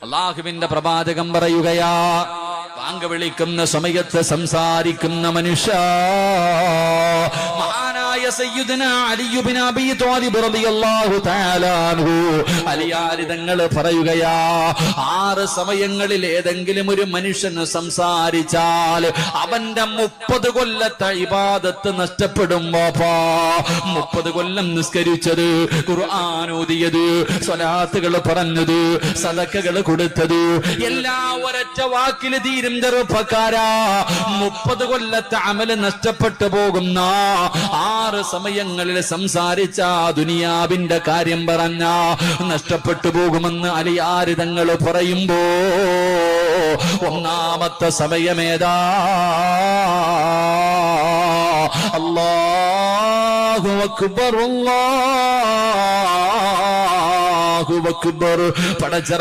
അല്ലാഹുവിന്റെ പ്രവാചകം പറയുകയാ, വാങ്ക വിളിക്കുന്ന സമയത്ത് സംസാരിക്കുന്ന മനുഷ്യ മഹാനായ സയ്യിദുനാ അലി ഇബ്നു അബീ ത്വാലിബ് റളിയല്ലാഹു തആല അൻഹു അലിയാരി തങ്ങൾ പറയുകയാ, 6 സമയങ്ങളിൽ ഏതെങ്കിലും ഒരു മനുഷ്യന് സംസാരിച്ചാൽ അവന്റെ 30 കൊല്ലത്തെ ഇബാദത്ത് നഷ്ടപ്പെടും. 30 കൊല്ലം നിസ്കരിച്ചത്, ഖുർആൻ ഓതിയത്, സ്വലാത്തുകൾ പറഞ്ഞത്, സദഖകൾ കൊടുത്തത് എല്ലാം ഒരൊറ്റ വാക്കിൽ തീരും. ചെറുപ്പക്കാരാ, 30 കൊല്ലത്തെ അമല് നഷ്ടപ്പെട്ടു പോകുന്ന 6 സമയങ്ങളിൽ സംസാരിച്ച ദുനിയാവിന്റെ കാര്യം പറഞ്ഞ നഷ്ടപ്പെട്ടു പോകുമെന്ന് അലിയാരി തങ്ങൾ പറയുമ്പോ ഒന്നാമത്തെ സമയമേതാ? അല്ലാഹു അക്ബർ, അല്ലാഹു അക്ബർ. പടച്ചറ